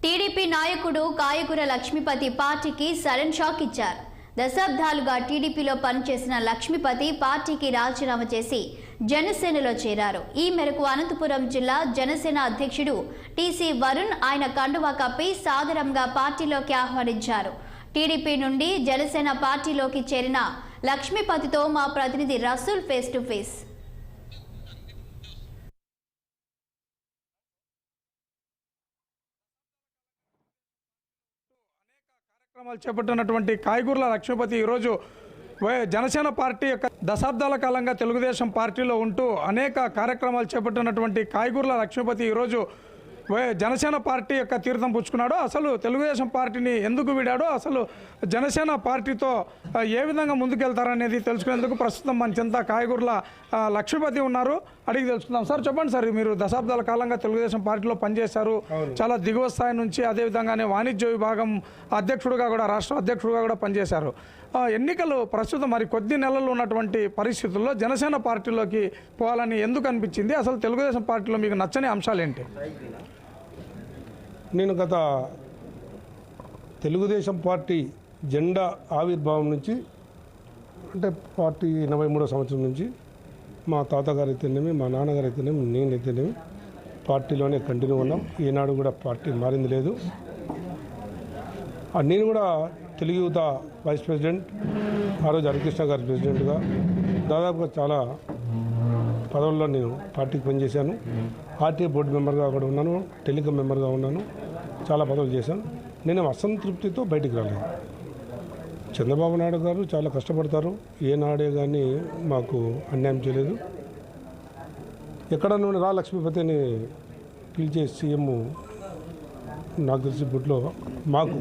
TDP నాయకుడు కాయకూర లక్ష్మీపతి పార్టీకి sudden shock ఇచ్చారు. దశాబ్దాలుగా టీడీపీలో పనిచేసిన లక్ష్మీపతి పార్టీకి రాజీనామా చేసి జనసేనలో చేరారు. ఈ మేరకు అనంతపురం జిల్లా జనసేన అధ్యక్షుడు టీసీ వరుణ్ ఆయన కండువా కప్పి సాదరంగా పార్టీలోకి ఆహ్వానించారు. టీడీపీ నుండి జనసేన పార్టీలోకి చేరిన లక్ష్మీపతితో మా ప్రతినిధి రసూల్ ఫేస్ టు ఫేస్. కార్యక్రమాలు చేపట్టినటువంటి కాయకూరల లక్ష్మీపతి ఈరోజు జనసేన పార్టీ యొక్క దశాబ్దాల కాలంగా తెలుగుదేశం పార్టీలో ఉంటూ అనేక కార్యక్రమాలు చేపట్టినటువంటి కాయకూరల లక్ష్మీపతి ఈరోజు జనసేన పార్టీ యొక్క తీర్థం పుచ్చుకున్నాడు. అసలు తెలుగుదేశం పార్టీని ఎందుకు వీడాడో, అసలు జనసేన పార్టీతో ఏ విధంగా ముందుకెళ్తారనేది తెలుసుకునేందుకు ప్రస్తుతం మన చెంత కాయకూరల లక్ష్మీపతి ఉన్నారు. అడిగి తెలుసుకుందాం. సార్ చెప్పండి సార్, మీరు దశాబ్దాల కాలంగా తెలుగుదేశం పార్టీలో పనిచేశారు. చాలా దిగువ స్థాయి నుంచి అదేవిధంగానే వాణిజ్య విభాగం అధ్యక్షుడిగా కూడా, రాష్ట్ర అధ్యక్షుడిగా కూడా పనిచేశారు. ఎన్నికలు ప్రస్తుతం మరి కొద్ది నెలలు ఉన్నటువంటి పరిస్థితుల్లో జనసేన పార్టీలోకి పోవాలని ఎందుకు అనిపించింది? అసలు తెలుగుదేశం పార్టీలో మీకు నచ్చని అంశాలు ఏంటి? నేను గత తెలుగుదేశం పార్టీ జెండా ఆవిర్భావం నుంచి, అంటే పార్టీ 83వ సంవత్సరం నుంచి మా తాతగారు అయితేనేమి, మా నాన్నగారు అయితేనేమి, నేనైతేనేమి పార్టీలోనే కంటిన్యూ ఉన్నాం. ఈనాడు కూడా పార్టీ మారింది లేదు. నేను కూడా తెలుగు యువత వైస్ ప్రెసిడెంట్, ఆ రోజు హరికృష్ణ గారి ప్రెసిడెంట్గా దాదాపుగా చాలా పదవుల్లో నేను పార్టీకి పనిచేశాను. ఆర్టీఏ బోర్డు మెంబర్గా కూడా ఉన్నాను, టెలికాం మెంబర్గా ఉన్నాను, చాలా పదవులు చేశాను. నేను అసంతృప్తితో బయటికి రాలేదు. చంద్రబాబు నాయుడు గారు చాలా కష్టపడతారు, ఏనాడే కానీ మాకు అన్యాయం చేయలేదు. ఎక్కడ నుండి రా లక్ష్మీపతి అని పిలిచే సీఎం నాకు తెలిసి బుట్లో మాకు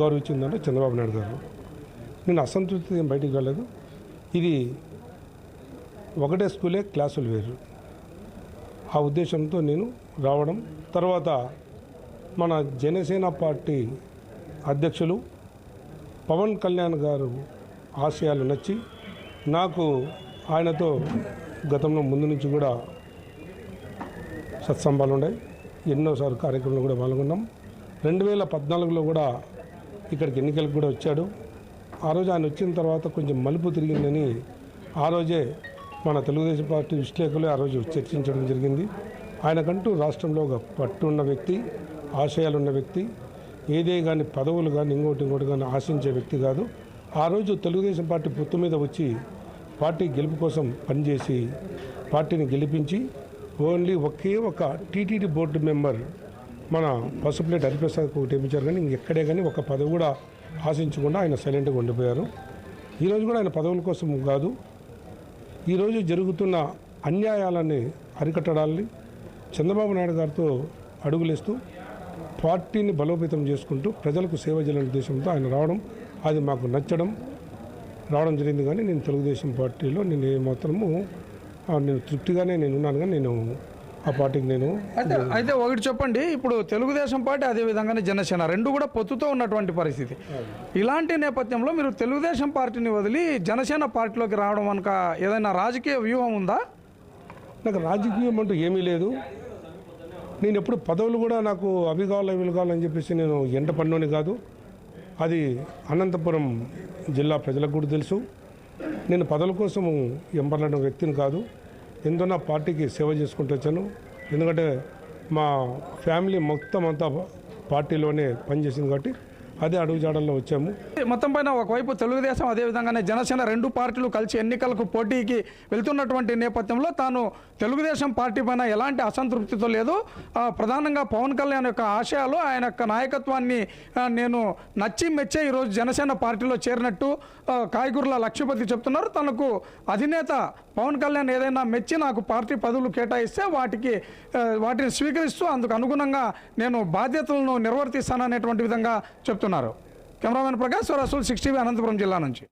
గౌరవించిందంటే చంద్రబాబు నాయుడు గారు. నేను అసంతృప్తి బయటికి రాలేదు. ఇది ఒకటే స్కూలే, క్లాసులు వేరు. ఆ ఉద్దేశంతో నేను రావడం, తర్వాత మన జనసేన పార్టీ అధ్యక్షులు పవన్ కళ్యాణ్ గారు ఆశయాలు నచ్చి, నాకు ఆయనతో గతంలో ముందు నుంచి కూడా సత్సంబాలు ఉన్నాయి. ఎన్నోసార్లు కార్యక్రమంలో కూడా పాల్గొన్నాం. 2014లో కూడా ఇక్కడికి ఎన్నికలకు కూడా వచ్చాడు. ఆ రోజు ఆయన వచ్చిన తర్వాత కొంచెం మలుపు తిరిగిందని ఆ రోజే మన తెలుగుదేశం పార్టీ విశ్లేషకులు ఆ రోజు చర్చించడం జరిగింది. ఆయనకంటూ రాష్ట్రంలో ఒక పట్టు ఉన్న వ్యక్తి, ఆశయాలు ఉన్న వ్యక్తి, ఏదే కానీ పదవులు కానీ ఇంకోటి కానీ ఆశించే వ్యక్తి కాదు. ఆ రోజు తెలుగుదేశం పార్టీ పొత్తు మీద వచ్చి పార్టీ గెలుపు కోసం పనిచేసి పార్టీని గెలిపించి ఓన్లీ ఒకే ఒక టీటీడీ బోర్డు మెంబర్ మన పసుపులేటి హరిప్రసాద్కి ఒకటి ఇప్పించారు. కానీ ఇంకెక్కడే కానీ ఒక పదవి కూడా ఆశించకుండా ఆయన సైలెంట్గా ఉండిపోయారు. ఈరోజు కూడా ఆయన పదవుల కోసం కాదు, ఈరోజు జరుగుతున్న అన్యాయాలని అరికట్టడాన్ని చంద్రబాబు నాయుడు గారితో అడుగులేస్తూ పార్టీని బలోపేతం చేసుకుంటూ ప్రజలకు సేవ చేయాలనే ఉద్దేశంతో ఆయన రావడం, అది మాకు రావడం జరిగింది. కానీ నేను తెలుగుదేశం పార్టీలో నేను ఏమాత్రము నేను తృప్తిగానే నేను ఉన్నాను. కానీ నేను ఆ పార్టీకి నేను అయితే ఒకటి చెప్పండి, ఇప్పుడు తెలుగుదేశం పార్టీ అదేవిధంగానే జనసేన రెండు కూడా పొత్తుతో ఉన్నటువంటి పరిస్థితి. ఇలాంటి నేపథ్యంలో మీరు తెలుగుదేశం పార్టీని వదిలి జనసేన పార్టీలోకి రావడం కనుక ఏదైనా రాజకీయ వ్యూహం ఉందా? నాకు రాజకీయం అంటూ ఏమీ లేదు. నేను ఎప్పుడు పదవులు కూడా నాకు అవి కావాలి ఇవి కావాలని చెప్పేసి నేను ఎంట పడినోని కాదు. అది అనంతపురం జిల్లా ప్రజలకు కూడా తెలుసు. నేను పదవుల కోసం ఎంపర్లాడిన వ్యక్తిని కాదు. ఎందుకన్నా పార్టీకి సేవ చేసుకుంటూ వచ్చాను. ఎందుకంటే మా ఫ్యామిలీ మొత్తం అంతా పార్టీలోనే పనిచేసింది కాబట్టి అదే అడుగుజాడల్లో వచ్చాము. మొత్తం పైన ఒకవైపు తెలుగుదేశం అదేవిధంగానే జనసేన రెండు పార్టీలు కలిసి ఎన్నికలకు పోటీకి వెళ్తున్నటువంటి నేపథ్యంలో తాను తెలుగుదేశం పార్టీ పైన ఎలాంటి అసంతృప్తితో లేదు. ప్రధానంగా పవన్ కళ్యాణ్ యొక్క ఆశయాలు, ఆయన యొక్క నాయకత్వాన్ని నేను నచ్చి మెచ్చే ఈరోజు జనసేన పార్టీలో చేరినట్టు కాయకూరల లక్ష్మీపతి చెప్తున్నారు. తనకు అధినేత పవన్ కళ్యాణ్ ఏదైనా మెచ్చి నాకు పార్టీ పదవులు కేటాయిస్తే వాటిని స్వీకరిస్తూ అందుకు అనుగుణంగా నేను బాధ్యతలను నిర్వర్తిస్తాననేటువంటి విధంగా చెప్తున్నారు. కెమెరామెన్ ప్రకాష్, రసూల్, 6 టీవీ, అనంతపురం జిల్లా నుంచి.